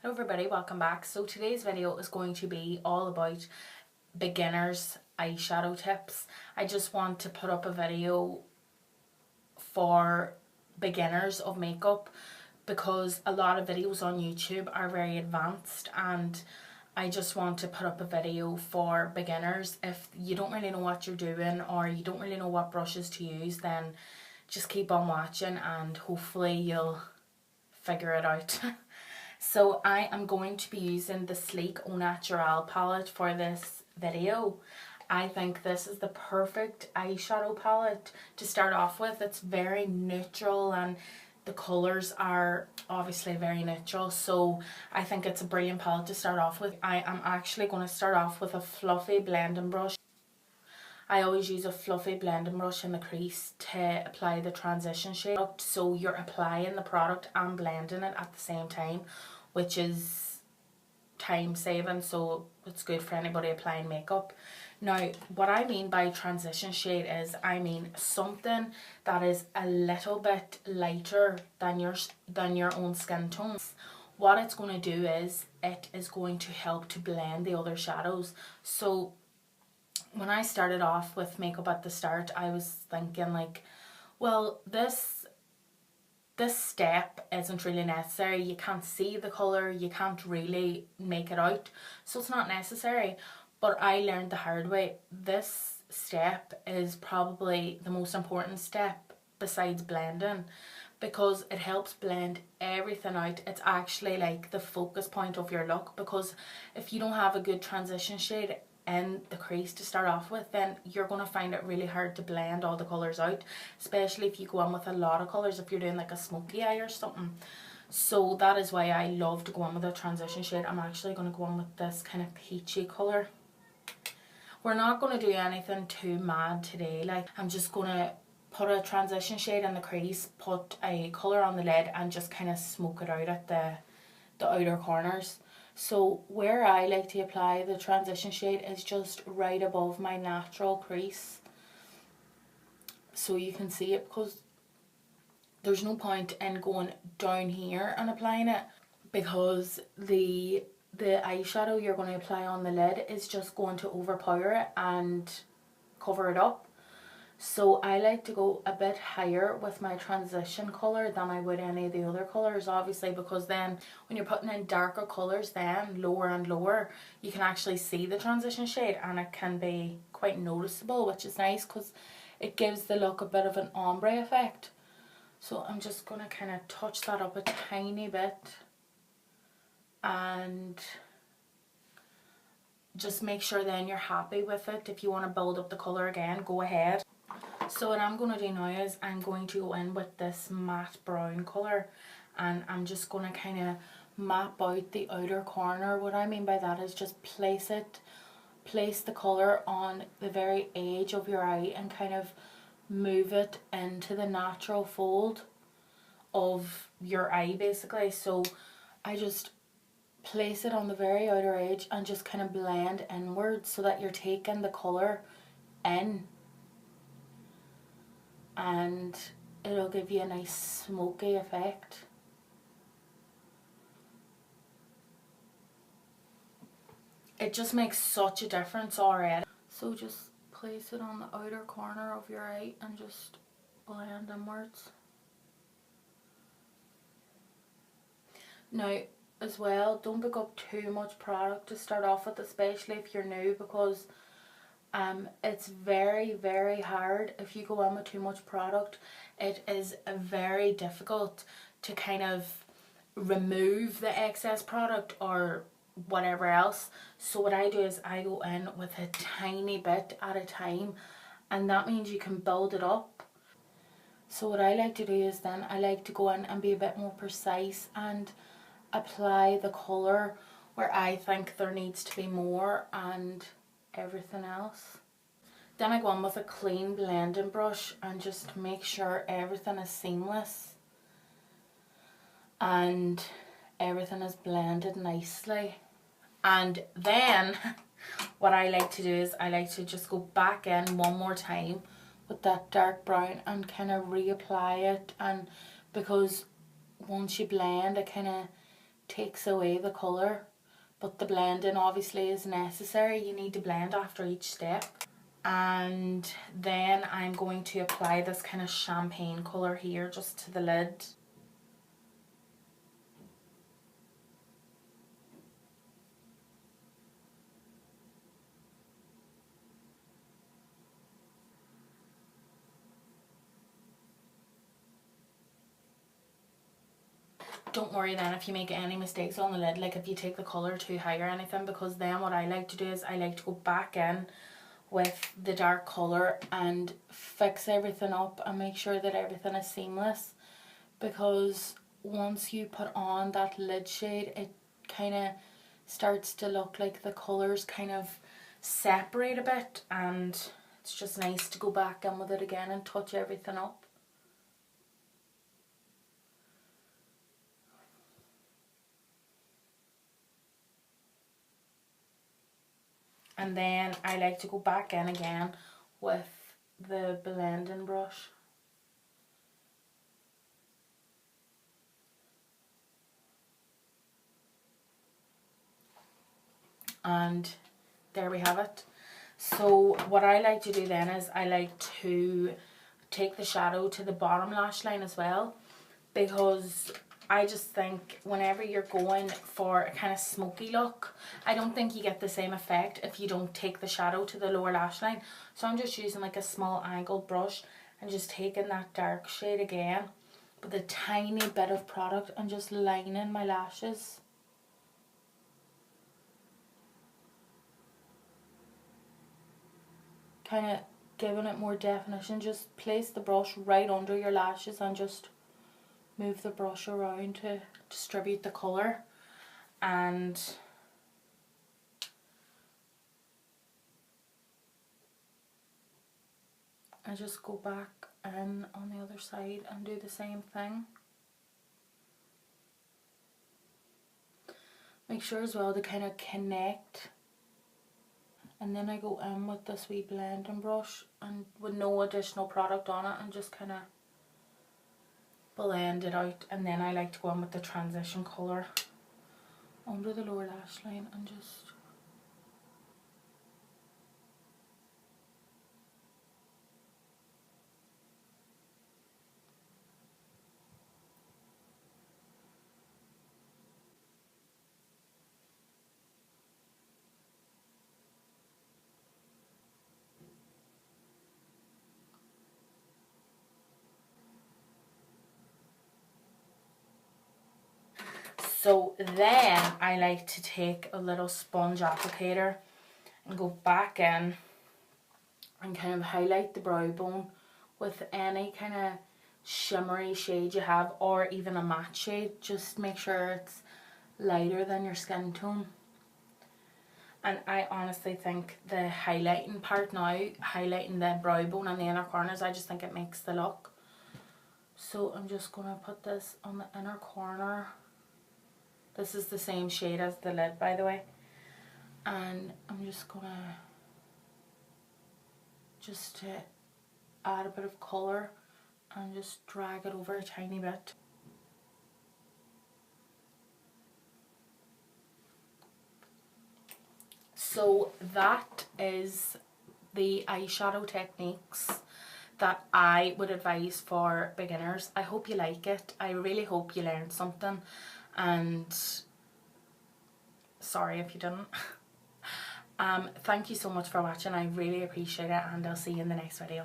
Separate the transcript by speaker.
Speaker 1: Hello everybody, welcome back. So today's video is going to be all about beginners eyeshadow tips. I just want to put up a video for beginners of makeup because a lot of videos on YouTube are very advanced, and I just want to put up a video for beginners. If you don't really know what you're doing or you don't really know what brushes to use, then just keep on watching and hopefully you'll figure it out. So I am going to be using the Sleek Au Naturel palette for this video. I think this is the perfect eyeshadow palette to start off with. It's very neutral and the colours are obviously very neutral, so I think it's a brilliant palette to start off with. I am actually going to start off with a fluffy blending brush. I always use a fluffy blending brush in the crease to apply the transition shade. So you're applying the product and blending it at the same time, which is time saving, so it's good for anybody applying makeup. Now, what I mean by transition shade is, I mean something that is a little bit lighter than your own skin tone. What it's going to do is, it is going to help to blend the other shadows. So when I started off with makeup at the start, I was thinking like, well, this step isn't really necessary. You can't see the colour, you can't really make it out, so it's not necessary. But I learned the hard way. This step is probably the most important step besides blending, because it helps blend everything out. It's actually like the focus point of your look, because if you don't have a good transition shade in the crease to start off with, then you're going to find it really hard to blend all the colours out, especially if you go on with a lot of colours, if you're doing like a smoky eye or something. So that is why I love to go on with a transition shade. I'm actually going to go on with this kind of peachy colour. We're not going to do anything too mad today. Like, I'm just going to put a transition shade in the crease, put a colour on the lid, and just kind of smoke it out at the outer corners. So where I like to apply the transition shade is just right above my natural crease, so you can see it, because there's no point in going down here and applying it, because the eyeshadow you're going to apply on the lid is just going to overpower it and cover it up. So I like to go a bit higher with my transition colour than I would any of the other colours, obviously, because then when you're putting in darker colours, then lower and lower, you can actually see the transition shade, and it can be quite noticeable, which is nice because it gives the look a bit of an ombre effect. So I'm just going to kind of touch that up a tiny bit and just make sure then you're happy with it. If you want to build up the colour again, go ahead. So what I'm going to do now is I'm going to go in with this matte brown colour, and I'm just going to kind of map out the outer corner. What I mean by that is just place the colour on the very edge of your eye and kind of move it into the natural fold of your eye, basically. So I just place it on the very outer edge and just kind of blend inwards so that you're taking the colour in, and it'll give you a nice smoky effect. It just makes such a difference already. So just place it on the outer corner of your eye and just blend inwards. Now, as well, don't pick up too much product to start off with, especially if you're new, because it's very, very hard if you go in with too much product. It is very difficult to kind of remove the excess product or whatever else. So what I do is I go in with a tiny bit at a time, and that means you can build it up. So what I like to do is then I like to go in and be a bit more precise and apply the colour where I think there needs to be more and everything else. Then I go on with a clean blending brush and just make sure everything is seamless and everything is blended nicely. And then what I like to do is I like to just go back in one more time with that dark brown and kind of reapply it, and because once you blend, it kind of takes away the colour, but the blending obviously is necessary. You need to blend after each step. And then I'm going to apply this kind of champagne colour here just to the lid. Don't worry then if you make any mistakes on the lid, like if you take the colour too high or anything, because then what I like to do is I like to go back in with the dark colour and fix everything up and make sure that everything is seamless, because once you put on that lid shade it kind of starts to look like the colours kind of separate a bit, and it's just nice to go back in with it again and touch everything up. And then I like to go back in again with the blending brush. And there we have it. So what I like to do then is I like to take the shadow to the bottom lash line as well, because I just think whenever you're going for a kind of smoky look, I don't think you get the same effect if you don't take the shadow to the lower lash line. So I'm just using like a small angled brush and just taking that dark shade again with a tiny bit of product and just lining my lashes. Kind of giving it more definition. Just place the brush right under your lashes and just move the brush around to distribute the colour. And I just go back in on the other side and do the same thing. Make sure as well to kind of connect, and then I go in with this wee blending brush and with no additional product on it and just kind of blend it out. And then I like to go in with the transition colour under the lower lash line and just so then I like to take a little sponge applicator and go back in and kind of highlight the brow bone with any kind of shimmery shade you have, or even a matte shade. Just make sure it's lighter than your skin tone. And I honestly think the highlighting part now, highlighting the brow bone and the inner corners, I just think it makes the look. So I'm just going to put this on the inner corner. This is the same shade as the lid, by the way. And I'm just going to add a bit of colour and just drag it over a tiny bit. So that is the eyeshadow techniques that I would advise for beginners. I hope you like it. I really hope you learned something, and sorry if you didn't. Thank you so much for watching. I really appreciate it, and I'll see you in the next video.